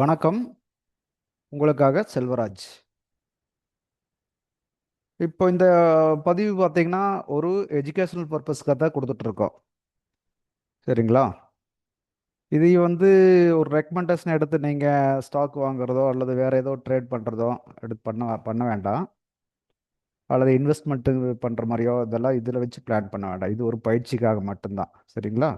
வணக்கம். உங்களுக்காக செல்வராஜ். இப்போ இந்த பதிவு பார்த்தீங்கன்னா, ஒரு எஜுகேஷனல் பர்பஸ்க்காக தான் கொடுத்துட்ருக்கோம். சரிங்களா? இது வந்து ஒரு ரெக்கமெண்டேஷன் எடுத்து நீங்கள் ஸ்டாக் வாங்குறதோ அல்லது வேறு ஏதோ ட்ரேட் பண்ணுறதோ எடுத்து பண்ண பண்ண வேண்டாம். அல்லது இன்வெஸ்ட்மெண்ட்டு பண்ணுற மாதிரியோ இதெல்லாம் இதில் வச்சு பிளான் பண்ண வேண்டாம். இது ஒரு பயிற்சிக்காக மட்டும்தான். சரிங்களா?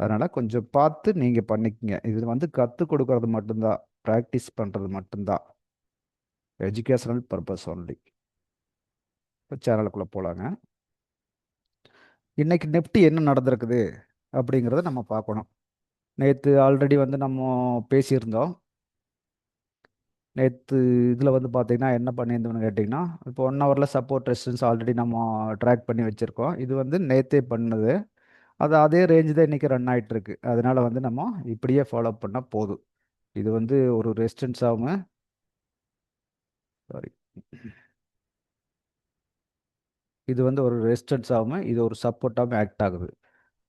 அதனால் கொஞ்சம் பார்த்து நீங்கள் பண்ணிக்கங்க. இது வந்து கற்றுக் கொடுக்கறது மட்டும்தான், ப்ராக்டிஸ் பண்ணுறது மட்டும்தான். Educational purpose only. இப்போ சேனலுக்குள்ளே போகலாங்க. இன்னைக்கு நிஃப்டி என்ன நடந்திருக்குது அப்படிங்கிறத நம்ம பார்க்கணும். நேற்று ஆல்ரெடி வந்து நம்ம பேசியிருந்தோம். நேற்று இதில் வந்து பார்த்தீங்கன்னா என்ன பண்ணியிருந்தோம்னு கேட்டிங்கன்னா, இப்போ 1 ஹவரில் சப்போர்ட் ரெசிஸ்டன்ஸ் ஆல்ரெடி நம்ம ட்ராக் பண்ணி வச்சுருக்கோம். இது வந்து நேற்றே பண்ணது. அது அதே ரேஞ்சு தான் இன்றைக்கி ரன் ஆகிட்டு இருக்கு. அதனால வந்து நம்ம இப்படியே ஃபாலோ பண்ணால் போதும். இது வந்து ஒரு ரெசிஸ்டன்ஸ் ஆகும். சாரி, இது வந்து ஒரு ரெசிஸ்டன்ஸ் ஆகும். இது ஒரு சப்போர்ட்டாகவும் ஆக்ட் ஆகுது.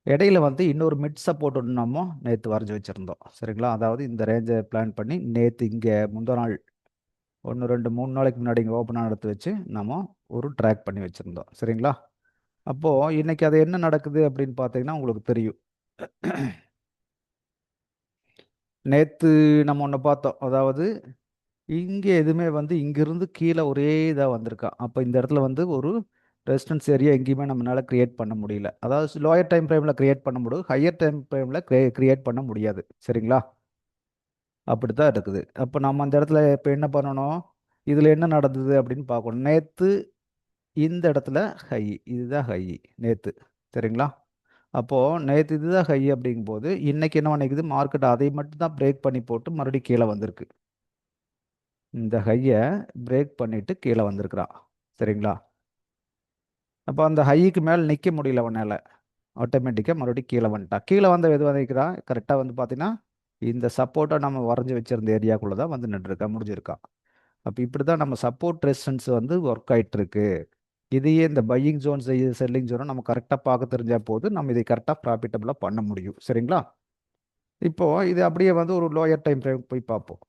இடையில வந்து இன்னொரு மிட் சப்போர்ட் ஒன்று நம்ம நேற்று வரைஞ்சி வச்சுருந்தோம். சரிங்களா? அதாவது இந்த ரேஞ்சை பிளான் பண்ணி நேற்று இங்கே முந்தா நாள் 1 2 3 நாளைக்கு முன்னாடி இங்கே ஓப்பனாக எடுத்து வச்சு நம்ம ஒரு ட்ராக் பண்ணி வச்சுருந்தோம். சரிங்களா? அப்போது இன்னைக்கு அது என்ன நடக்குது அப்படின்னு பார்த்தீங்கன்னா உங்களுக்கு தெரியும். நேற்று நம்ம ஒன்று பார்த்தோம். அதாவது இங்கே எதுவுமே வந்து இங்கிருந்து கீழே ஒரே இதாக வந்திருக்கா. அப்போ இந்த இடத்துல வந்து ஒரு ரெசிஸ்டன்ஸ் ஏரியா எங்கேயுமே நம்மளால கிரியேட் பண்ண முடியல. அதாவது லோயர் டைம் ஃப்ரேமில் கிரியேட் பண்ண முடியும், ஹையர் டைம் ஃப்ரேமில் கிரியேட் பண்ண முடியாது. சரிங்களா? அப்படி தான் இருக்குது. அப்போ நம்ம அந்த இடத்துல இப்போ என்ன பண்ணணும், இதில் என்ன நடந்தது அப்படின்னு பார்க்கணும். நேற்று இந்த இடத்துல ஹை, இதுதான் ஹை நேற்று. சரிங்களா? அப்போது நேற்று இதுதான் ஹை அப்படிங்கும்போது இன்னைக்கு என்ன பண்ணிக்குது, மார்க்கெட் அதை மட்டும் தான் பிரேக் பண்ணி போட்டு மறுபடியும் கீழே வந்திருக்கு. இந்த ஹையை பிரேக் பண்ணிட்டு கீழே வந்திருக்கிறான். சரிங்களா? அப்போ அந்த ஹைக்கு மேலே நிற்க முடியல அவனால். ஆட்டோமேட்டிக்காக மறுபடியும் கீழே வந்துட்டான். கீழே வந்து எது வந்திருக்கிறான் கரெக்டாக வந்து பார்த்தீங்கன்னா, இந்த சப்போர்ட்டை நம்ம வரைஞ்சி வச்சிருந்த ஏரியாக்குள்ளே தான் வந்து நின்றுருக்கா, முடிஞ்சிருக்கா. அப்போ இப்படி தான் நம்ம சப்போர்ட் ரெசிஸ்டன்ஸ் வந்து ஒர்க் ஆகிட்டு இருக்கு. இதையே இந்த பையிங் ஜோன்ஸ் செல்லிங் ஜோனை நம்ம கரெக்டாக பார்க்க தெரிஞ்சால் போது நம்ம இதை கரெக்டாக ப்ராஃபிட்டபுளாக பண்ண முடியும். சரிங்களா? இப்போ இது அப்படியே வந்து ஒரு லோயர் டைம் ஃப்ரேம் போய் பார்ப்போம்.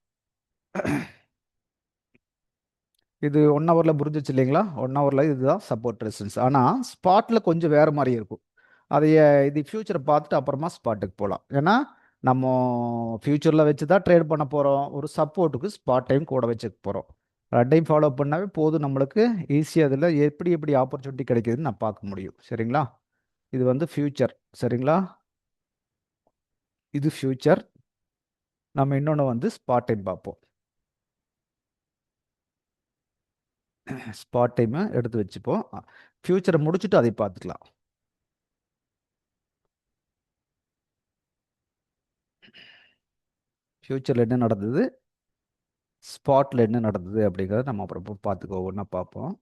இது 1 ஹவரில் புரிஞ்சிச்சு இல்லைங்களா? 1 ஹவரில் இதுதான் சப்போர்ட் ரெசிஸ்டன்ஸ். ஆனால் ஸ்பாட்டில் கொஞ்சம் வேறு மாதிரி இருக்கும். அதைய இது ஃப்யூச்சரை பார்த்துட்டு அப்புறமா ஸ்பாட்டுக்கு போகலாம். ஏன்னா நம்ம ஃப்யூச்சரில் வச்சு தான் ட்ரேட் பண்ண போகிறோம். ஒரு சப்போர்ட்டுக்கு ஸ்பாட் டைம் கூட வச்சுக்க போகிறோம். ரெண்டையும் ஃபாலோ பண்ணாவே போதும், நம்மளுக்கு ஈஸியாக அதில் எப்படி எப்படி ஆப்பர்ச்சுனிட்டி கிடைக்குதுன்னு நான் பார்க்க முடியும். சரிங்களா? இது வந்து ஃப்யூச்சர். சரிங்களா? இது ஃப்யூச்சர். நம்ம இன்னொன்று வந்து ஸ்பாட் டைம் பார்ப்போம். ஸ்பாட் டைமை எடுத்து வச்சுப்போம். ஃப்யூச்சரை முடிச்சுட்டு அதை பார்த்துக்கலாம். ஃப்யூச்சரில் என்ன நடந்தது, ஸ்பாட்டில் என்ன நடந்தது அப்படிங்கிறத நம்ம அப்புறம் பார்த்துக்கோ, ஒன்றா பார்ப்போம்.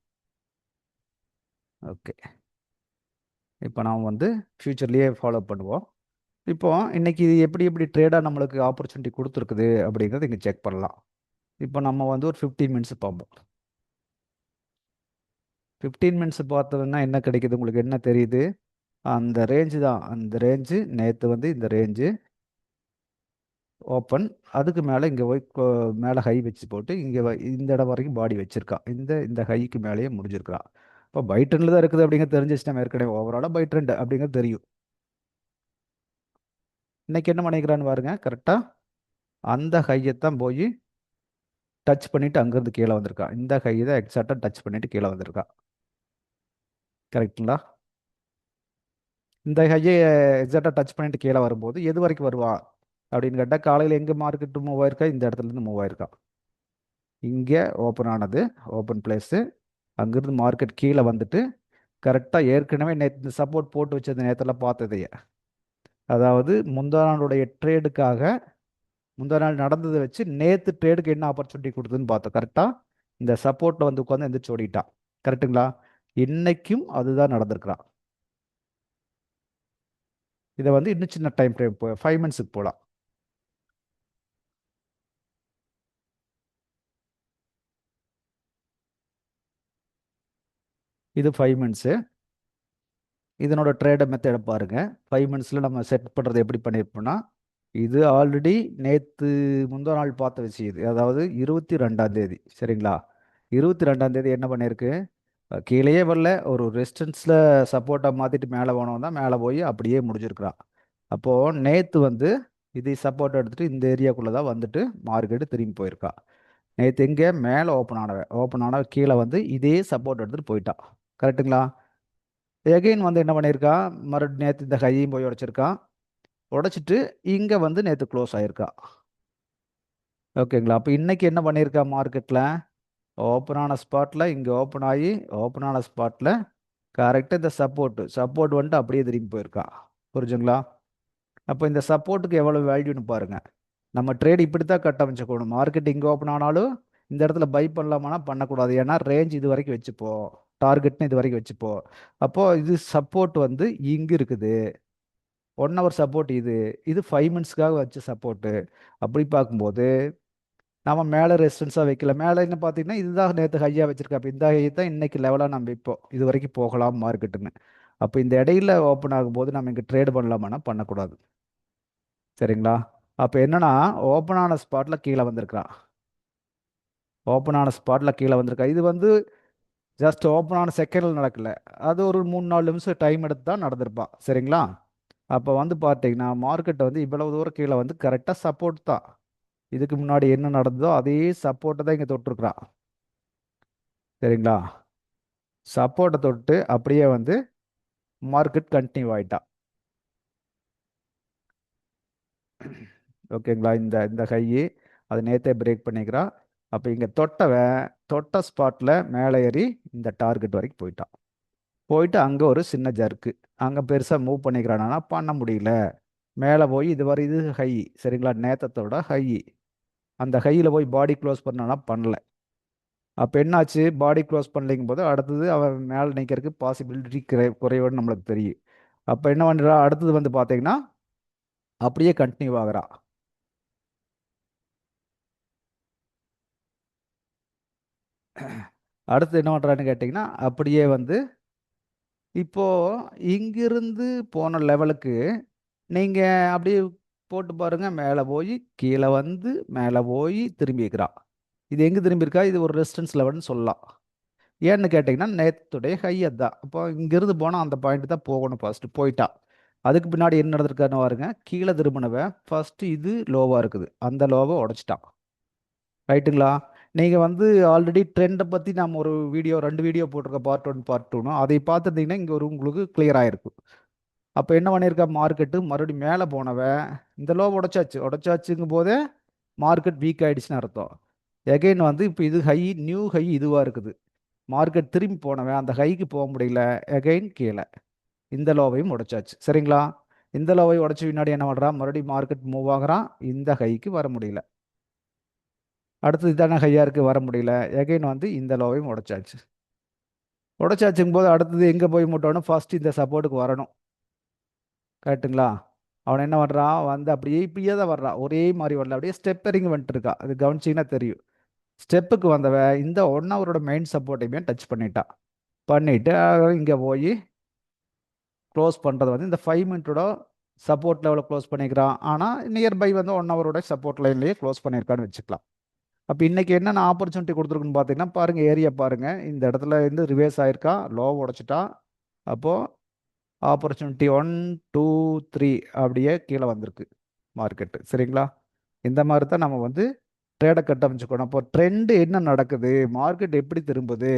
ஓகே, இப்போ நாம் வந்து ஃப்யூச்சர்லேயே ஃபாலோ பண்ணுவோம். இப்போ இன்னைக்கு இது எப்படி எப்படி ட்ரேடாக நம்மளுக்கு ஆப்பர்ச்சுனிட்டி கொடுத்துருக்குது அப்படிங்கிறத இங்கே செக் பண்ணலாம். இப்போ நம்ம வந்து ஒரு 15 மினிட்ஸ் பார்ப்போம். 15 மினிட்ஸ் பார்த்தோம்னா என்ன கிடைக்குது, உங்களுக்கு என்ன தெரியுது? அந்த ரேஞ்சு தான், அந்த ரேஞ்சு நேற்று வந்து இந்த ரேஞ்சு ஓப்பன், அதுக்கு மேலே இங்கே போய் மேலே ஹை வச்சு போட்டு இங்கே இந்த இடம் வரைக்கும் பாடி வச்சிருக்கான். இந்த இந்த ஹைக்கு மேலேயே முடிஞ்சிருக்கிறான். இப்போ பை ட்ரெண்டில் தான் இருக்குது அப்படிங்கிறது தெரிஞ்சிச்சு. நம்ம ஏற்கனவே ஓவராலாக பை ட்ரெண்ட் அப்படிங்கிறது தெரியும். இன்னைக்கு என்ன பண்ணிக்கிறான்னு பாருங்க, கரெக்டாக அந்த ஹையை தான் போய் டச் பண்ணிட்டு அங்கேருந்து கீழே வந்திருக்கான். இந்த ஹை தான் எக்ஸாக்டாக டச் பண்ணிட்டு கீழே வந்திருக்கான். கரெக்டுங்களா? இந்த ஹையை எக்ஸாக்டாக டச் பண்ணிட்டு கீழே வரும்போது எது வரைக்கும் வருவா அப்படின்னு கேட்டால், காலையில் எங்கே மார்க்கெட்டு மூவ் ஆயிருக்கா, இந்த இடத்துலேருந்து மூவ் ஆயிருக்கா. இங்கே ஓப்பன் ஆனது, ஓப்பன் பிளேஸு, அங்கேருந்து மார்க்கெட் கீழே வந்துட்டு கரெக்டாக ஏற்கனவே நேற்று சப்போர்ட் போட்டு வச்சது நேரத்தில் பார்த்ததையே, அதாவது முந்தா நாளுடைய ட்ரேடுக்காக முந்தா நாள் நடந்ததை வச்சு நேற்று ட்ரேடுக்கு என்ன ஆப்பர்ச்சுனிட்டி கொடுத்ததுன்னு பார்த்தோம். கரெக்டாக இந்த சப்போர்ட்டில் வந்து உட்காந்து எந்திரிச்சு ஓடிட்டான். கரெக்டுங்களா? இன்னைக்கும் அதுதான் நடந்திருக்கிறான். இதை வந்து இன்னும் சின்ன டைம் ஃப்ரேம் 5 மினிட்ஸுக்கு போகலாம். இது 5 மினிட்ஸு. இதனோட ட்ரேட மெத்தடை பாருங்கள். 5 மினிட்ஸில் நம்ம செட் பண்ணுறது எப்படி பண்ணியிருப்போம்னா, இது ஆல்ரெடி நேற்று முந்தா நாள் பார்த்த விஷயம் இது. அதாவது 22ஆம் தேதி சரிங்களா? 22ஆம் தேதி என்ன பண்ணியிருக்கு? கீழேயே வரல, ஒரு ரெசிஸ்டன்ஸில் சப்போர்ட்டாக மாற்றிட்டு மேலே போனவன் தான் மேலே போய் அப்படியே முடிஞ்சிருக்கிறான். அப்போது நேற்று வந்து இது சப்போர்ட் எடுத்துகிட்டு இந்த ஏரியாக்குள்ளே தான் வந்துட்டு மார்க்கெட்டு திரும்பி போயிருக்கா. நேற்று எங்கே மேலே ஓப்பன் ஆனவ கீழே வந்து இதே சப்போர்ட் எடுத்துகிட்டு போயிட்டான். கரெக்ட்டுங்களா? எகைன் வந்து என்ன பண்ணியிருக்கான், மறுபடியும் நேற்று இந்த ஹையையும் போய் உடைச்சிருக்கான். உடைச்சிட்டு இங்கே வந்து நேற்று க்ளோஸ் ஆயிருக்கா. ஓகேங்களா? அப்போ இன்னைக்கு என்ன பண்ணியிருக்கா மார்க்கெட்டில்? ஓப்பன் ஆன ஸ்பாட்டில் இங்கே ஓப்பன் ஆகி ஓப்பன் ஆன ஸ்பாட்டில் கரெக்டாக இந்த சப்போர்ட் வந்துட்டு அப்படியே திரும்பி போயிருக்கா. புரிஞ்சுங்களா? அப்போ இந்த சப்போர்ட்டுக்கு எவ்வளோ வேல்யூன்னு பாருங்க. நம்ம ட்ரேட் இப்படி தான் கட்டமைச்சுக்கணும். மார்க்கெட் இங்கே ஓப்பன் ஆனாலும் இந்த இடத்துல பை பண்ணலாமானா பண்ணக்கூடாது. ஏன்னா ரேஞ்ச் இது வரைக்கும் வச்சுப்போம், டார்கெட்னு இது வரைக்கும் வச்சுப்போம். அப்போ இது சப்போர்ட் வந்து இங்கே இருக்குது, 1 ஹவர் சப்போர்ட் இது, இது 5 மினிட்ஸ்க்காக வச்ச சப்போர்ட்டு. அப்படி பார்க்கும்போது நம்ம மேலே ரெசிஸ்டன்ஸாக வைக்கல. மேலே என்ன பார்த்தீங்கன்னா இதுதான் நேற்று ஹையாக வச்சிருக்கேன். அப்போ இந்த ஹை தான் இன்னைக்கு லெவலாக நம்ம இப்போ இது வரைக்கும் போகலாம் மார்க்கெட்டுன்னு. அப்போ இந்த இடையில ஓப்பன் ஆகும்போது நம்ம இங்கே ட்ரேட் பண்ணலாமான்னா பண்ணக்கூடாது. சரிங்களா? அப்போ என்னன்னா ஓப்பன் ஆன ஸ்பாட்டில் கீழே வந்திருக்கிறான். ஓப்பன் ஆன ஸ்பாட்டில் கீழே வந்திருக்கா. இது வந்து ஜஸ்ட் ஓப்பன் ஆன செகண்டில் நடக்கல. அது ஒரு 3-4 நிமிஷம் டைம் எடுத்து தான் நடந்திருப்பான். சரிங்களா? அப்போ வந்து பார்த்தீங்கன்னா மார்க்கெட் வந்து இவ்வளவு தூரம் கீழே வந்து கரெக்டாக சப்போர்ட் தான். இதுக்கு முன்னாடி என்ன நடந்ததோ அதே சப்போர்ட்டை தான் இங்கே தொட்டிருக்கிறான். சரிங்களா? சப்போர்ட்டை தொட்டு அப்படியே வந்து மார்க்கெட் கண்டினியூ ஆயிட்டா. ஓகேங்களா? இந்த இந்த ஹையி அது நேற்றே பிரேக் பண்ணிக்கிறா. அப்போ இங்கே தொட்ட ஸ்பாட்டில் மேலே ஏறி இந்த டார்கெட் வரைக்கும் போயிட்டான். போயிட்டு அங்கே ஒரு சின்ன ஜர்க்கு, அங்கே பெருசாக மூவ் பண்ணிக்கிறானா பண்ண முடியல. மேலே போய் இது ஹை. சரிங்களா? நேத்தத்தோட ஹை. அந்த ஹையில் போய் பாடி க்ளோஸ் பண்ணானா பண்ணல. அப்போ என்னாச்சு? பாடி க்ளோஸ் பண்ணலைங்கும் போது அடுத்தது அவன் மேலே நிற்கிறதுக்கு பாசிபிலிட்டி குறைவுன்னு நம்மளுக்கு தெரியும். அப்போ என்ன பண்ணுறா? அடுத்தது வந்து பார்த்தீங்கன்னா அப்படியே கண்டினியூ ஆகுறா. அடுத்து என்ன பண்ணுறான்னு கேட்டிங்கன்னா அப்படியே வந்து இப்போ இங்கிருந்து போன லெவலுக்கு நீங்கள் அப்படியே போட்டு பாருங்க. மேலே போய் கீழே வந்து மேலே போய் திரும்பிக்கிறா. இது எங்கே திரும்பியிருக்கா? இது ஒரு ரெசிஸ்டன்ஸ் லெவல்னு சொல்லலாம். ஏன்னு கேட்டிங்கன்னா நேற்றுடைய ஹை அதான். அப்போ இங்கிருந்து போனால் அந்த பாயிண்ட் தான் போகணும். ஃபர்ஸ்ட்டு போயிட்டா. அதுக்கு பின்னாடி என்ன நடந்திருக்காருன்னு பாருங்க. கீழே திரும்பினவன் ஃபர்ஸ்ட் இது லோவாக இருக்குது, அந்த லோவை உடைச்சிட்டான். ரைட்டுங்களா? நீங்கள் வந்து ஆல்ரெடி ட்ரெண்டை பற்றி நம்ம ஒரு வீடியோ 2 வீடியோ போட்டிருக்க, பார்ட் 1 பார்ட் 2ன்னு அதை பார்த்துருந்தீங்கன்னா இங்கே ஒரு உங்களுக்கு கிளியர் ஆயிருக்கும். அப்போ என்ன பண்ணியிருக்கா மார்க்கெட்டு? மறுபடியும் மேலே போனவன் இந்த லோ உடைச்சாச்சுங்கும் போதே மார்க்கெட் வீக் ஆயிடுச்சுன்னு அர்த்தம். எகைன் வந்து இப்போ இது ஹை, நியூ ஹை இதுவாக இருக்குது. மார்க்கெட் திரும்பி போனவன் அந்த ஹைக்கு போக முடியல. எகைன் கீழே இந்த லோவையும் உடைச்சாச்சு. சரிங்களா? இந்த லோவை உடைச்ச பின்னாடி என்ன பண்ணுறான்? மறுபடியும் மார்க்கெட் மூவ் ஆகுறான். இந்த ஹைக்கு வர முடியல. அடுத்தது இதான ஹையாக இருக்குது, வர முடியல. எகைன் வந்து இந்த லோவையும் உடைச்சாச்சு. உடைச்சாச்சுங்கும் போது அடுத்தது எங்கே போய் முட்டணும்? ஃபர்ஸ்ட் இந்த சப்போர்ட்டுக்கு வரணும். கரெக்ட்டுங்களா? அவன் என்ன பண்ணுறான்? வந்து அப்படியே இப்படியே தான் வர்றான். ஒரே மாதிரி வரல, அப்படியே ஸ்டெப் இறங்கி வந்துட்டு இருக்கா. அது கவனிச்சிங்கன்னா தெரியும். ஸ்டெப்புக்கு வந்தவன் இந்த 1 ஹவரோட மெயின் சப்போர்ட்டையுமே டச் பண்ணிட்டான். பண்ணிட்டு இங்கே போய் க்ளோஸ் பண்ணுறது வந்து இந்த 5 மினிட்டோட சப்போர்ட் லெவலில் க்ளோஸ் பண்ணிக்கிறான். ஆனால் நியர்பை வந்து 1 ஹவரோட சப்போர்ட் லைன்லேயே க்ளோஸ் பண்ணியிருக்கான்னு வச்சுக்கலாம். அப்போ இன்னைக்கு என்னென்ன ஆப்பர்ச்சுனிட்டி கொடுத்துருக்குன்னு பார்த்தீங்கன்னா பாருங்கள், ஏரியா பாருங்கள். இந்த இடத்துல இருந்து ரிவேர்ஸ் ஆயிருக்கா, லோ உடைச்சிட்டான். அப்போது ஆப்பர்ச்சுனிட்டி 1, 2, 3 அப்படியே கீழே வந்திருக்கு மார்க்கெட்டு. சரிங்களா? இந்த மாதிரி தான் நம்ம வந்து ட்ரேடை கட்டமைச்சுக்கணும். அப்போ ட்ரெண்டு என்ன நடக்குது, மார்க்கெட் எப்படி திரும்புது,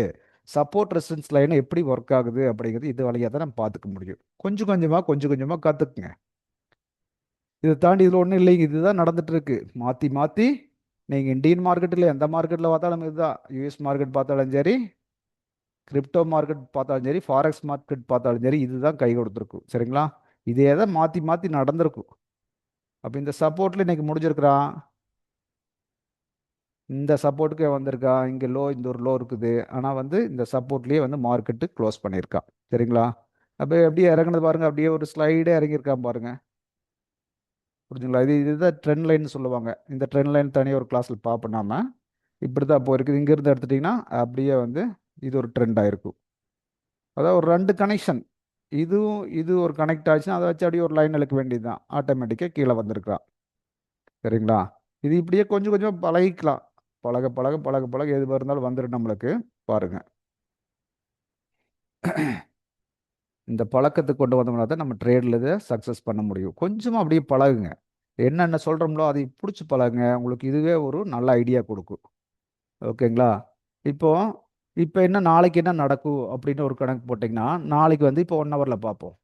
சப்போர்ட் ரெசிஸ்டன்ஸ் லைன் எப்படி ஒர்க் ஆகுது அப்படிங்கிறது இது வழியாக தான் நம்ம பார்த்துக்க முடியும். கொஞ்சம் கொஞ்சமாக கற்றுக்குங்க. இதை தாண்டி இதில் ஒன்றும் இல்லைங்க. இதுதான் நடந்துட்டு இருக்கு. மாற்றி மாற்றி நீங்கள் இந்தியன் மார்க்கெட்டில் எந்த மார்க்கெட்டில் பார்த்தாலும் இதுதான். யூஎஸ் மார்க்கெட் பார்த்தாலும் சரி, கிரிப்டோ மார்க்கெட் பார்த்தாலும் சரி, ஃபாரெக்ஸ் மார்க்கெட் பார்த்தாலும் சரி, இதுதான் கை கொடுத்துருக்கும். சரிங்களா? இதே தான் மாற்றி மாற்றி நடந்திருக்கும். அப்போ இந்த சப்போர்ட்டில் இன்னைக்கு முடிஞ்சிருக்கிறான். இந்த சப்போர்ட்டுக்கே வந்திருக்கா. இங்கே லோ, இந்த ஒரு லோ இருக்குது. ஆனால் வந்து இந்த சப்போர்ட்லேயே வந்து மார்க்கெட்டு க்ளோஸ் பண்ணியிருக்கா. சரிங்களா? அப்போ அப்படியே இறங்குனது பாருங்க. அப்படியே ஒரு ஸ்லைடே இறங்கியிருக்கான் பாருங்க. புரிஞ்சுங்களா? இதுதான் ட்ரெண்ட் லைன் சொல்லுவாங்க. இந்த ட்ரெண்ட் லைன் தனியாக ஒரு கிளாஸில் பார்ப்போம் நாம. இப்படி தான் போயிருக்குது. இங்கேருந்து எடுத்துட்டிங்கன்னா அப்படியே வந்து இது ஒரு ட்ரெண்ட் ஆயிருக்கும். அதாவது ஒரு 2 கனெக்ஷன், இதுவும் இது ஒரு கனெக்ட் ஆச்சுன்னா அதை வச்சு அப்படியே ஒரு லைன் இழுக்க வேண்டியது தான். ஆட்டோமேட்டிக்காக கீழே வந்திருக்கிறான். சரிங்களா? இது இப்படியே கொஞ்சம் கொஞ்சம் பழகிக்கலாம். பழக பழக பழக பழக எது இருந்தாலும் வந்துடும் நம்மளுக்கு. பாருங்க, இந்த பழக்கத்துக்கு கொண்டு வந்தோம்னா தான் நம்ம ட்ரேடில் இதை சக்ஸஸ் பண்ண முடியும். கொஞ்சமாக அப்படியே பழகுங்க. என்னென்ன சொல்கிறோம்லோ அதை பிடிச்சி பழகுங்க. உங்களுக்கு இதுவே ஒரு நல்ல ஐடியா கொடுக்கும். ஓகேங்களா? இப்போ இப்போ என்ன நாளைக்கு என்ன நடக்கும் அப்படின்னு ஒரு கணக்கு போட்டிங்கன்னா, நாளைக்கு வந்து இப்போ 1 ஹவரில் பார்ப்போம்.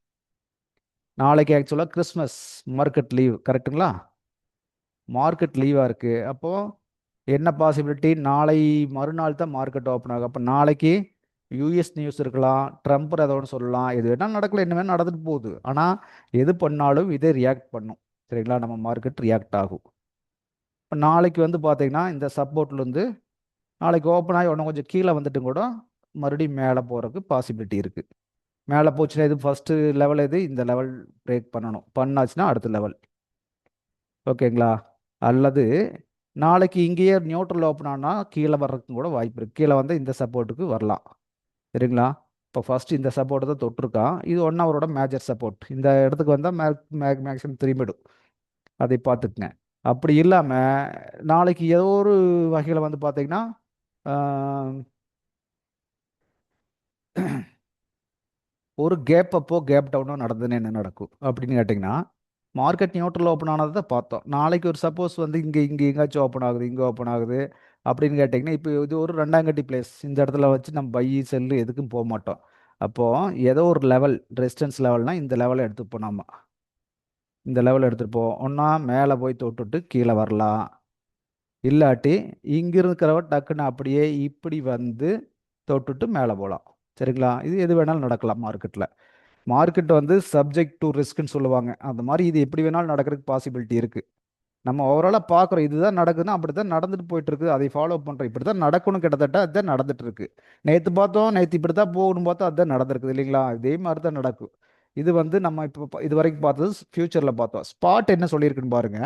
நாளைக்கு ஆக்சுவலாக கிறிஸ்மஸ் மார்க்கெட் லீவ், கரெக்ட்டுங்களா? மார்க்கெட் லீவாக இருக்குது. அப்போது என்ன பாசிபிலிட்டி, நாளை மறுநாள் தான் மார்க்கெட் ஓப்பன் ஆகும். அப்போ நாளைக்கு யூஎஸ் நியூஸ் இருக்கலாம், ட்ரம்ப் ஏதோ ஒன்று சொல்லலாம், எது வேணால் நடக்கல, என்ன வேணால் நடந்துட்டு போகுது. ஆனால் எது பண்ணாலும் இதே ரியாக்ட் பண்ணும். சரிங்களா? நம்ம மார்க்கெட் ரியாக்ட் ஆகும். இப்போ நாளைக்கு வந்து பார்த்தீங்கன்னா இந்த சப்போர்ட்லேருந்து நாளைக்கு ஓப்பன் ஆகி ஒன்றும் கொஞ்சம் கீழே வந்துட்டு கூட மறுபடியும் மேலே போகிறதுக்கு பாசிபிலிட்டி இருக்குது. மேலே போச்சுன்னா இது ஃபஸ்ட்டு லெவல், இது இந்த லெவல் பிரேக் பண்ணணும். பண்ணாச்சுன்னா அடுத்த லெவல். ஓகேங்களா? அல்லது நாளைக்கு இங்கேயே நியூட்ரல் ஓப்பன் ஆனால் கீழே வர்றதுக்கும் கூட வாய்ப்பு இருக்குது. கீழே வந்து இந்த சப்போர்ட்டுக்கு வரலாம். சரிங்களா? இப்போ ஃபஸ்ட்டு இந்த சப்போர்ட்டை தான் தொட்டிருக்கான். இது 1 ஹவரோட மேஜர் சப்போர்ட். இந்த இடத்துக்கு வந்தால் மேக்ஸிமம் திரும்பிடும். அதை பார்த்துக்குங்க. அப்படி இல்லாமல் நாளைக்கு ஏதோ ஒரு வகையில் வந்து பார்த்தீங்கன்னா ஒரு கேப் அப்போ கேப் டவுனோ நடந்துன்னு என்ன நடக்கும் அப்படின்னு கேட்டிங்கன்னா, மார்க்கெட் நியூட்ரல் ஓப்பன் ஆனதை தான் பார்த்தோம். நாளைக்கு ஒரு சப்போஸ் வந்து இங்கே இங்கே எங்கேயாச்சும் ஓப்பன் ஆகுது, இங்கே ஓப்பன் ஆகுது அப்படின்னு கேட்டிங்கன்னா, இப்போ இது ஒரு ரெண்டாங்கட்டி பிளேஸ். இந்த இடத்துல வச்சு நம்ம பை செல்லு எதுக்கும் போக மாட்டோம். அப்போது ஏதோ ஒரு லெவல், ரெசிஸ்டன்ஸ் லெவல்னால் இந்த லெவலை எடுத்துப்போம். நம்ம இந்த லெவல் எடுத்துகிட்டு போவோம். ஒன்றா மேலே போய் தொட்டுட்டு கீழே வரலாம். இல்லாட்டி இங்கே இருக்கிறவ டக்குன்னு அப்படியே இப்படி வந்து தொட்டுட்டு மேலே போகலாம். சரிங்களா? இது எது வேணாலும் நடக்கலாம் மார்க்கெட்டில். மார்க்கெட் வந்து சப்ஜெக்ட் டு ரிஸ்க்னு சொல்லுவாங்க. அந்த மாதிரி இது எப்படி வேணாலும் நடக்கிறதுக்கு பாசிபிலிட்டி இருக்குது. நம்ம ஓவராலாக பார்க்குறோம் இதுதான் நடக்குதுன்னா அப்படி தான் நடந்துட்டு போயிட்டு இருக்குது. அதை ஃபாலோ பண்ணுறோம். இப்படி தான் நடக்கணும், கிட்டத்தட்ட அதுதான் நடந்துட்டு இருக்கு. நேற்று பார்த்தோம், நேற்று இப்படி தான் போகணும் பார்த்தோம், அதுதான் நடந்திருக்குது இல்லைங்களா? இதே மாதிரி தான் நடக்கும். இது வந்து நம்ம இப்போ இது வரைக்கும் பார்த்தது ஃபியூச்சரில் பார்த்தோம். ஸ்பாட் என்ன சொல்லியிருக்குன்னு பாருங்க.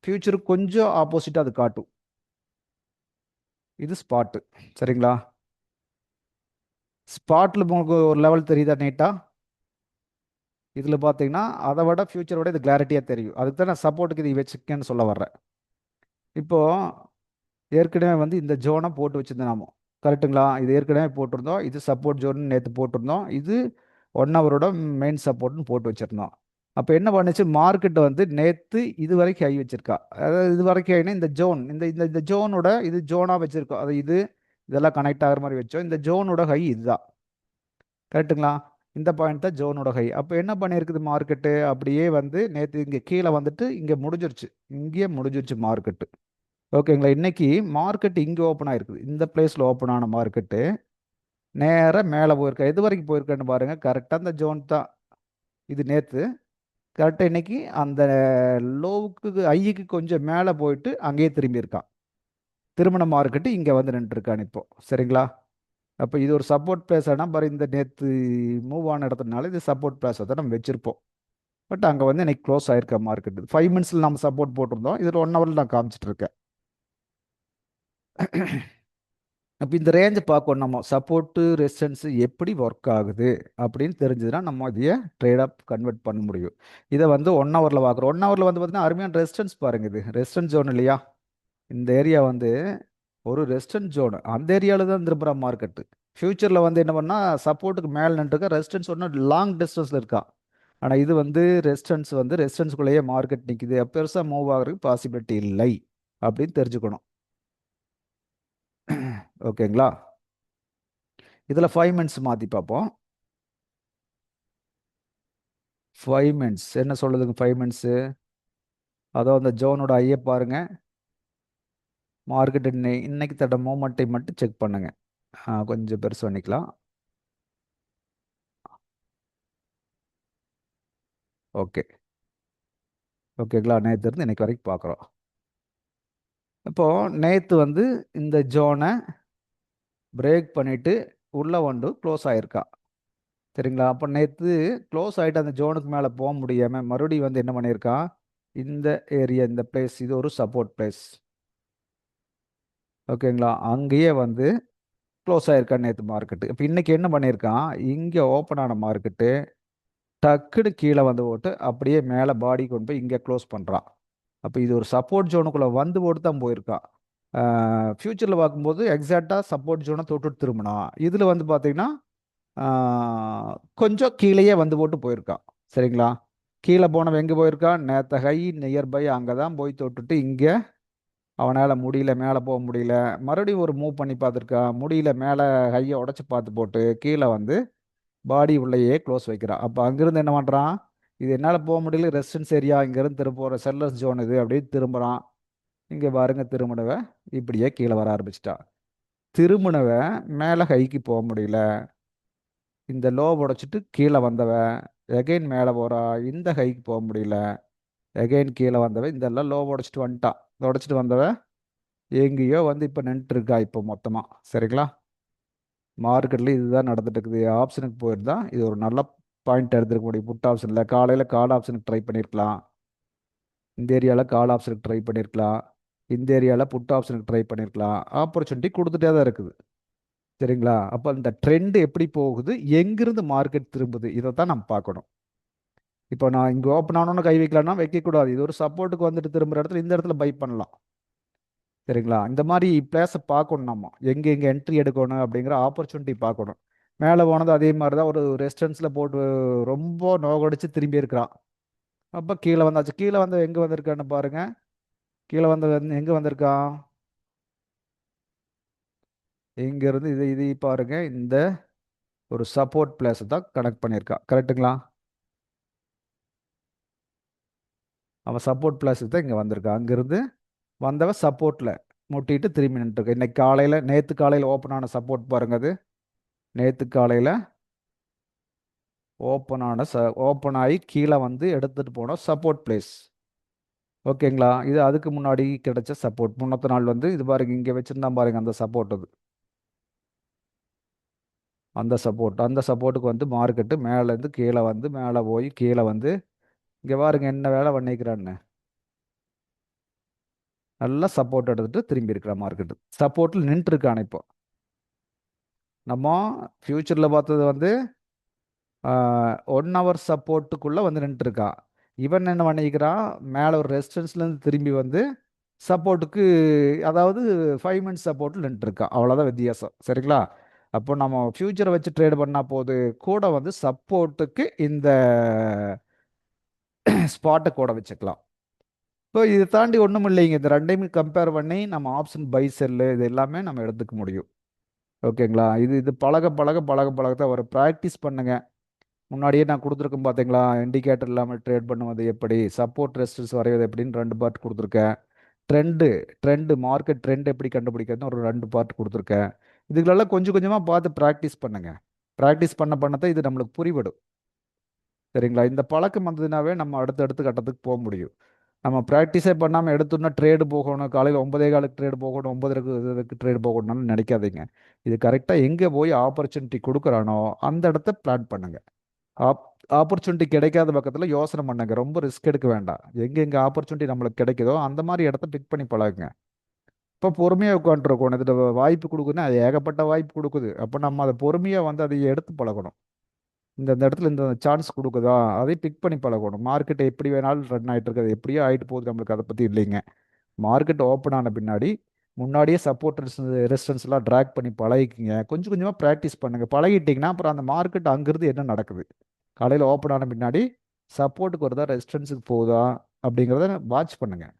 ஃபியூச்சருக்கு கொஞ்சம் ஆப்போசிட்டாக அது காட்டும். இது ஸ்பாட்டு. சரிங்களா? ஸ்பாட்டில் உங்களுக்கு ஒரு லெவல் தெரியுதா நீட்டா? இதில் பார்த்தீங்கன்னா அதை விட ஃபியூச்சரோட இது கிளாரிட்டியாக தெரியும். அதுக்கு தான் நான் சப்போர்ட்டுக்கு இது வச்சுக்கேன்னு சொல்ல வர்றேன். இப்போது ஏற்கனவே வந்து இந்த ஜோனை போட்டு வச்சுருந்தோம் நாம, கரெக்டுங்களா? இது ஏற்கனவே போட்டிருந்தோம். இது சப்போர்ட் ஜோன் நேற்று போட்டிருந்தோம். இது 1 ஹவரோட மெயின் சப்போர்ட்னு போட்டு வச்சுருந்தோம். அப்போ என்ன பண்ணுச்சு, மார்க்கெட் வந்து நேற்று இது வரைக்கும் ஹை வச்சிருக்கா. அதாவது இது வரைக்கும் ஹைனா இந்த ஜோன், இந்த இந்த இந்த ஜோனோட இது ஜோனாக வச்சுருக்கோம். அது இதெல்லாம் கனெக்ட் ஆகிற மாதிரி வச்சோம். இந்த ஜோனோட ஹை இதுதான், கரெக்டுங்களா? இந்த பாயிண்ட் தான் ஜோனோட ஹை. அப்போ என்ன பண்ணியிருக்குது மார்க்கெட்டு, அப்படியே வந்து நேற்று இங்கே கீழே வந்துட்டு இங்கே முடிஞ்சிருச்சு. இங்கேயே முடிஞ்சிருச்சு மார்க்கெட்டு. ஓகேங்களா? இன்னைக்கு மார்க்கெட் இங்கே ஓப்பன் ஆயிருக்குது. இந்த பிளேஸில் ஓப்பன் ஆன மார்க்கெட்டு நேராக மேலே போயிருக்கா. எது வரைக்கும் போயிருக்கேன்னு பாருங்கள். கரெக்டாக அந்த ஜோன் தான். இது நேற்று கரெக்டாக இன்னைக்கு அந்த லோவுக்கு ஐக்கு கொஞ்சம் மேலே போயிட்டு அங்கேயே திரும்பி இருக்கான். திருமண மார்க்கெட்டு இங்கே வந்து நின்றுருக்கான் இப்போ. சரிங்களா? அப்போ இது ஒரு சப்போர்ட் பிளேஸானா பாரு, இந்த நேற்று மூவ் ஆன இடத்துனால இது சப்போர்ட் பிளேஸை தான் நம்ம வச்சுருப்போம். பட் அங்கே வந்து இன்னைக்கு க்ளோஸ் ஆயிருக்க மார்க்கெட். 5 மினிட்ஸில் நம்ம சப்போர்ட் போட்டிருந்தோம். இதில் 1 ஹவரில் நான் காமிச்சிட்டு இருக்கேன். அப்போ இந்த ரேஞ்சை பார்க்கணும். நம்ம சப்போர்ட்டு ரெசிஸ்டன்ஸ் எப்படி ஒர்க் ஆகுது அப்படின்னு தெரிஞ்சதுன்னா நம்ம இதையே ட்ரேடாக கன்வெர்ட் பண்ண முடியும். இதை வந்து 1 ஹவரில் பார்க்குறோம். 1 ஹவரில் வந்து பார்த்தீங்கன்னா அருமையான ரெசிஸ்டன்ஸ் பாருங்கள். இது ரெசிஸ்டன்ஸ் ஜோன் இல்லையா? இந்த ஏரியா வந்து ஒரு ரெசிஸ்டன்ஸ் ஜோனு. அந்த ஏரியாவில் தான் திரும்புகிற மார்க்கெட்டு. ஃப்யூச்சரில் வந்து என்ன பண்ணால் சப்போர்ட்டுக்கு மேலே நின்றுருக்கா, ரெசிஸ்டன்ஸ் ஒன்று லாங் டிஸ்டன்ஸில் இருக்கா. ஆனால் இது வந்து ரெசிஸ்டன்ஸுக்குள்ளேயே மார்க்கெட் நிற்குது. பெருசாக மூவ் ஆகிறதுக்கு பாசிபிலிட்டி இல்லை அப்படின்னு தெரிஞ்சுக்கணும். ஓகேங்களா? இதில் 5 மினிட்ஸ் மாற்றி பார்ப்போம். 5 மினிட்ஸ் என்ன சொல்லுதுங்க? 5 மினிட்ஸு அதோ அந்த ஜோனோட ஐயை பாருங்க. மார்க்கெட் இன்னைக்கு தட்ட மூமெண்ட்டை மட்டும் செக் பண்ணுங்க. கொஞ்சம் பெருசு பண்ணிக்கலாம். ஓகே, ஓகேங்களா? நேற்று இருந்து இன்னைக்கு வரைக்கும் பார்க்குறோம். இப்போது நேற்று வந்து இந்த ஜோனை பிரேக் பண்ணிவிட்டு உள்ளே வந்து க்ளோஸ் ஆகிருக்கா. சரிங்களா? அப்போ நேற்று க்ளோஸ் ஆகிட்டு அந்த ஜோனுக்கு மேலே போக முடியாமல் மறுபடியும் வந்து என்ன பண்ணியிருக்கான், இந்த ஏரியா, இந்த பிளேஸ், இது ஒரு சப்போர்ட் பிளேஸ். ஓகேங்களா? அங்கேயே வந்து க்ளோஸ் ஆகிருக்கான் நேற்று மார்க்கெட்டு. இப்போ இன்றைக்கி என்ன பண்ணியிருக்கான், இங்கே ஓப்பன் ஆன மார்க்கெட்டு டக்குன்னு கீழே வந்து போட்டு அப்படியே மேலே பாடி கொண்டு போய் இங்கே க்ளோஸ் பண்ணுறான். அப்போ இது ஒரு சப்போர்ட் ஜோனுக்குள்ளே வந்து போட்டு தான் போயிருக்கான். ஃப்யூச்சரில் பார்க்கும்போது எக்ஸாக்டாக சப்போர்ட் ஜோனை தொட்டுட்டு திரும்பினா இதில் வந்து பார்த்தீங்கன்னா கொஞ்சம் கீழேயே வந்து போட்டு போயிருக்கான். சரிங்களா? கீழே போனவன் எங்கே போயிருக்கான்? நேற்று ஹை நியர்பை அங்கே தான் போய் தொட்டுட்டு இங்கே அவனால் முடியல, மேலே போக முடியல. மறுபடியும் ஒரு மூவ் பண்ணி பார்த்துருக்கான், முடியல, மேலே ஹையை உடச்சி பார்த்து போட்டு கீழே வந்து பாடி உள்ளேயே க்ளோஸ் வைக்கிறான். அப்போ அங்கேருந்து என்ன பண்ணுறான்? இது என்னால் போக முடியல, ரெசிஸ்டன்ஸ் ஏரியா, இங்கேருந்து திரும்ப போகிற செல்லர்ஸ் ஜோன் இது அப்படின்னு திரும்புகிறான். இங்கே பாருங்க, திரும்பினவ இப்படியே கீழே வர ஆரம்பிச்சிட்டா. திரும்பினவ மேலே ஹைக்கு போக முடியல, இந்த லோ உடைச்சிட்டு கீழே வந்தவ எகைன் மேலே போகிறா, இந்த ஹைக்கு போக முடியல, எகைன் கீழே வந்தவ இந்த எல்லாம் லோ உடைச்சிட்டு வந்துட்டான். உடைச்சிட்டு வந்தவ எங்கேயோ வந்து இப்போ நின்றுட்டு இருக்கா இப்போ மொத்தமாக. சரிங்களா? மார்க்கெட்டில் இதுதான் நடந்துட்டு இருக்குது. ஆப்ஷனுக்கு போயிருந்தா இது ஒரு நல்ல பாயிண்ட் எடுத்துருக்க முடியும். புட் ஆப்ஷனில் காலையில் கால் ஆப்ஷனுக்கு ட்ரை பண்ணியிருக்கலாம், இந்த ஏரியாவில் கால் ஆப்ஷனுக்கு ட்ரை பண்ணியிருக்கலாம், இந்த ஏரியாவில் புட் ஆப்ஷனுக்கு ட்ரை பண்ணியிருக்கலாம். ஆப்பர்ச்சுனிட்டி கொடுத்துட்டே தான் இருக்குது. சரிங்களா? அப்போ இந்த ட்ரெண்ட் எப்படி போகுது, எங்கிருந்து மார்க்கெட் திரும்புது, இதை தான் நம்ம பார்க்கணும். இப்போ நான் இங்கே ஓப்பன் ஆனோன்னு கை வைக்கலாம்னா வைக்கக்கூடாது. இது ஒரு சப்போர்ட்டுக்கு வந்துட்டு திரும்புகிற இடத்துல இந்த இடத்துல பை பண்ணலாம். சரிங்களா? இந்த மாதிரி பிளேஸை பார்க்கணும், நம்ம எங்கே எங்கே என்ட்ரி எடுக்கணும் அப்படிங்கிற ஆப்பர்ச்சுனிட்டி பார்க்கணும். மேலே போனது அதே மாதிரி தான், ஒரு ரெஸ்டன்ஸில் போட்டு ரொம்ப நோகடிச்சு திரும்பி இருக்கிறான். அப்போ கீழே வந்தாச்சு. கீழே வந்து எங்கே வந்திருக்கான்னு பாருங்க. கீழே வந்து எங்கே வந்திருக்கான்? இங்கேருந்து இது இது பாருங்க, இந்த ஒரு சப்போர்ட் பிளேஸை தான் கனெக்ட் பண்ணியிருக்கான். கரெக்டுங்களா? அவன் சப்போர்ட் பிளேஸுக்கு தான் இங்கே வந்திருக்கான். அங்கேருந்து வந்தவ சப்போர்ட்டில் முட்டிட்டு திரும்பி நின்றுருக்கு. இன்னைக்கு காலையில், நேற்று காலையில் ஓப்பன் ஆன சப்போர்ட் பாருங்க. அது நேற்று காலையில் ஓப்பன் ஆகி கீழே வந்து எடுத்துகிட்டு போன சப்போர்ட் பிளேஸ். ஓகேங்களா? இது அதுக்கு முன்னாடி கிடைச்ச சப்போர்ட். முன்னத்த நாள் வந்து இது பாருங்க, இங்கே வச்சுருந்தா பாருங்க அந்த சப்போர்ட். அது அந்த சப்போர்ட்டுக்கு வந்து மார்க்கெட்டு மேலேருந்து கீழே வந்து மேலே போய் கீழே வந்து இங்கே பாருங்க என்ன வேலை பண்ணிக்கிறான்னு. நல்லா சப்போர்ட் எடுத்துட்டு திரும்பி இருக்கிற மார்க்கெட்டு சப்போர்ட்டில் நின்றுருக்கான. இப்போ நம்ம ஃப்யூச்சரில் பார்த்தது வந்து 1 ஹவர் சப்போர்ட்டுக்குள்ளே வந்து நின்றுருக்கான். இவன் என்ன பண்ணிக்கிறான்? மேலே ஒரு ரெசிஸ்டன்ஸ்லேருந்து திரும்பி வந்து சப்போர்ட்டுக்கு, அதாவது 5 மினிட்ஸ் சப்போர்ட்டில் நின்றுருக்கான். அவ்வளோதான் வித்தியாசம். சரிங்களா? அப்போ நம்ம ஃப்யூச்சரை வச்சு ட்ரேட் பண்ணால் போது கூட வந்து சப்போர்ட்டுக்கு இந்த ஸ்பாட்டை கூட வச்சுக்கலாம். இப்போ இதை தாண்டி ஒன்றும் இல்லைங்க. இந்த ரெண்டையுமே கம்பேர் பண்ணி நம்ம ஆப்ஷன் பை செல்லு இது எல்லாமே நம்ம எடுத்துக்க முடியும். ஓகேங்களா? இது இது பழக பழக பழக பழகத்தான் ஒரு ப்ராக்டிஸ் பண்ணுங்க. முன்னாடியே நான் கொடுத்துருக்கேன் பார்த்தீங்களா, இண்டிகேட்டர் இல்லாமல் ட்ரேட் பண்ணுவது எப்படி, சப்போர்ட் ரெசிஸ்டன்ஸ் வரைவது எப்படின்னு 2 பார்ட் கொடுத்துருக்கேன். ட்ரெண்டு ட்ரெண்டு மார்க்கெட் ட்ரெண்ட் எப்படி கண்டுபிடிக்கிறதுன்னு ஒரு 2 பார்ட் கொடுத்துருக்கேன். இதுகளெல்லாம் கொஞ்சம் கொஞ்சமாக பார்த்து ப்ராக்டிஸ் பண்ணுங்க. ப்ராக்டிஸ் பண்ண பண்ணத்தான் இது நம்மளுக்கு புரிபடும். சரிங்களா? இந்த பழக்கம் வந்ததுனாவே நம்ம அடுத்தடுத்த கட்டத்துக்கு போக முடியும். நம்ம ப்ராக்டிஸே பண்ணாமல் எடுத்தோன்னா ட்ரேடு போகணும், காலையில் 9:15 ட்ரேடு போகணும், 9:30 ட்ரேடு போகணும்னு நினைக்காதீங்க. இது கரெக்டாக எங்கே போய் ஆப்பர்ச்சுனிட்டி கொடுக்குறானோ அந்த இடத்த பிளான் பண்ணுங்க. ஆப் ஆப்பர்ச்சுனிட்டி கிடைக்காத பக்கத்தில் யோசனை பண்ணுங்க. ரொம்ப ரிஸ்க் எடுக்க வேண்டாம். எங்கே ஆப்பர்ச்சுனிட்டி நம்மளுக்கு கிடைக்குதோ அந்த மாதிரி இடத்த பிக் பண்ணி பழகுங்க. இப்போ பொறுமையாக உட்காந்துருக்கணும். இதில் வாய்ப்பு கொடுக்குதுன்னா அது ஏகப்பட்ட வாய்ப்பு கொடுக்குது. அப்போ நம்ம அதை பொறுமையாக வந்து அதை எடுத்து பழகணும். இந்த இடத்துல இந்த சான்ஸ் கொடுக்குதா அதை பிக் பண்ணி பழகணும். மார்க்கெட் எப்படி வேணாலும் ரன் ஆகிட்டு இருக்குது, எப்படியோ ஆகிட்டு போகுது, நம்மளுக்கு அதை பற்றி இல்லைங்க. மார்க்கெட் ஓப்பன் ஆன பின்னாடி முன்னாடியே சப்போர்ட் ரெசிஸ்டன்ஸ்லாம் ட்ராக் பண்ணி பழகிக்கிங்க. கொஞ்சம் கொஞ்சமாக ப்ராக்டிஸ் பண்ணுங்கள். பழகிட்டிங்கன்னா அப்புறம் அந்த மார்க்கெட் அங்கிருந்து என்ன நடக்குது, காலையில் ஓப்பன் ஆன பின்னாடி சப்போர்ட்டுக்கு வருதா ரெசிஸ்டன்ஸுக்கு போகுதா அப்படிங்கிறத வாட்ச் பண்ணுங்கள்.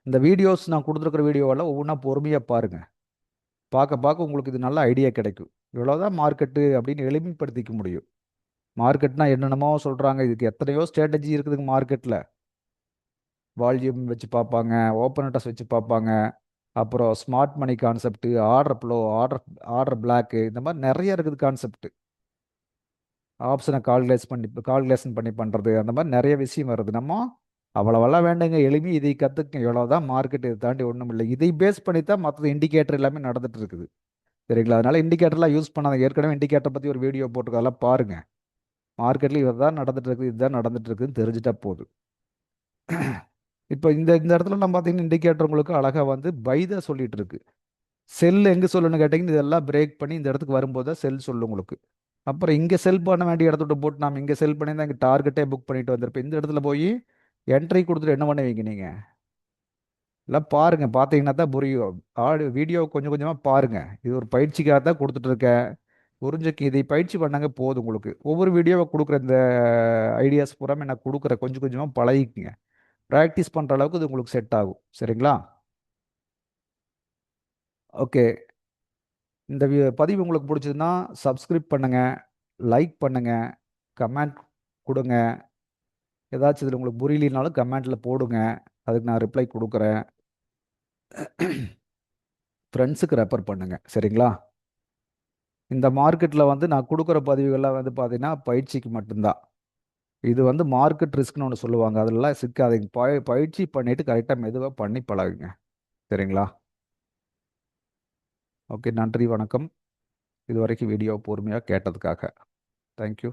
இந்த வீடியோஸ் நான் கொடுத்துருக்குற வீடியோவெல்லாம் ஒவ்வொன்றா பொறுமையாக பாருங்கள். பார்க்க பார்க்க உங்களுக்கு இது நல்ல ஐடியா கிடைக்கும். இவ்வளோதான் மார்க்கெட்டு அப்படின்னு எளிமைப்படுத்திக்க முடியும். மார்க்கெட்னா என்னென்னமோ சொல்கிறாங்க, இதுக்கு எத்தனையோ ஸ்ட்ராட்டஜி இருக்குதுங்க மார்க்கெட்டில். வால்யூம் வச்சு பார்ப்பாங்க, ஓப்பன் அட்ரஸ் வச்சு பார்ப்பாங்க, அப்புறம் smart money concept, order flow, order block, இந்த மாதிரி நிறைய இருக்குது கான்செப்ட். ஆப்ஷனை கால்குலேஷன் பண்ணி பண்ணுறது, அந்த மாதிரி நிறைய விஷயம் வருது. நம்ம அவ்வளோவெல்லாம் வேண்டுங்க, எளிமையாக இதை கற்றுக்க. இவ்வளோதான் மார்க்கெட், இதை தாண்டி ஒன்றும் இல்லை. இதை பேஸ் பண்ணி தான் மற்றது இண்டிகேட்டர் எல்லாமே நடந்துட்டு இருக்குது. சரிங்களா? அதனால இண்டிகேட்டர்லாம் யூஸ் பண்ணாத. ஏற்கனவே இண்டிகேட்டர் பற்றி ஒரு வீடியோ போட்டுருக்கோம், அதெல்லாம் பாருங்கள். மார்க்கெட்டில் இதுதான் நடந்துட்டு இருக்குது, இதுதான் நடந்துட்டு இருக்குதுன்னு தெரிஞ்சுட்டா போதும். இப்போ இந்த இந்த இடத்துல நம்ம பார்த்தீங்கன்னா இண்டிகேட்டர் உங்களுக்கு அழகாக வந்து பைதான் சொல்லிட்டு இருக்கு. செல் எங்கே சொல்லணும்னு கேட்டிங்கன்னா இதெல்லாம் பிரேக் பண்ணி இந்த இடத்துக்கு வரும்போது தான் செல் சொல்லும் உங்களுக்கு. அப்புறம் இங்கே செல் பண்ண வேண்டிய இடத்த விட்டு போட்டு நாம் இங்கே செல் பண்ணி தான் இங்கே டார்கெட்டே புக் பண்ணிட்டு வந்திருப்பேன். இந்த இடத்துல போய் என்ட்ரி கொடுத்துட்டு என்ன பண்ணுவீங்க நீங்கள்? எல்லாம் பாருங்க, பார்த்தீங்கன்னா தான் புரியும். வீடியோ கொஞ்சம் கொஞ்சமாக பாருங்க. இது ஒரு பயிற்சிக்காக தான் கொடுத்துட்டு இருக்கேன். புரிஞ்சுக்கு, இதை பயிற்சி பண்ணாங்க போதும் உங்களுக்கு. ஒவ்வொரு வீடியோவை கொடுக்குற இந்த ஐடியாஸ் பூராமே நான் கொடுக்குறேன், கொஞ்சம் கொஞ்சமாக பழகிக்குங்க. ப்ராக்டிஸ் பண்ணுற அளவுக்கு இது உங்களுக்கு செட் ஆகும். சரிங்களா? ஓகே. இந்த பதிவு உங்களுக்கு பிடிச்சதுன்னா சப்ஸ்கிரைப் பண்ணுங்க, லைக் பண்ணுங்க, கமெண்ட் கொடுங்க. ஏதாச்சும் இதில் உங்களுக்கு புரியலனாலும் கமெண்ட்டில் போடுங்க, அதுக்கு நான் ரிப்ளை கொடுக்குறேன். ஃப்ரெண்ட்ஸுக்கு ரெஃபர் பண்ணுங்க. சரிங்களா? இந்த மார்க்கெட்டில் வந்து நான் கொடுக்குற பதிவுகள்லாம் வந்து பார்த்தீங்கன்னா பயிற்சிக்கு மட்டும்தான். இது வந்து மார்க்கெட் ரிஸ்க்னு ஒன்று சொல்லுவாங்க, அதெல்லாம் சிக்காதீங்க. பயிற்சி பண்ணிட்டு கரெக்டாக மெதுவாக பண்ணி பழகுங்க. சரிங்களா? ஓகே, நன்றி, வணக்கம். இது வரைக்கும் வீடியோ பொறுமையாக கேட்டதுக்காக தேங்க்யூ.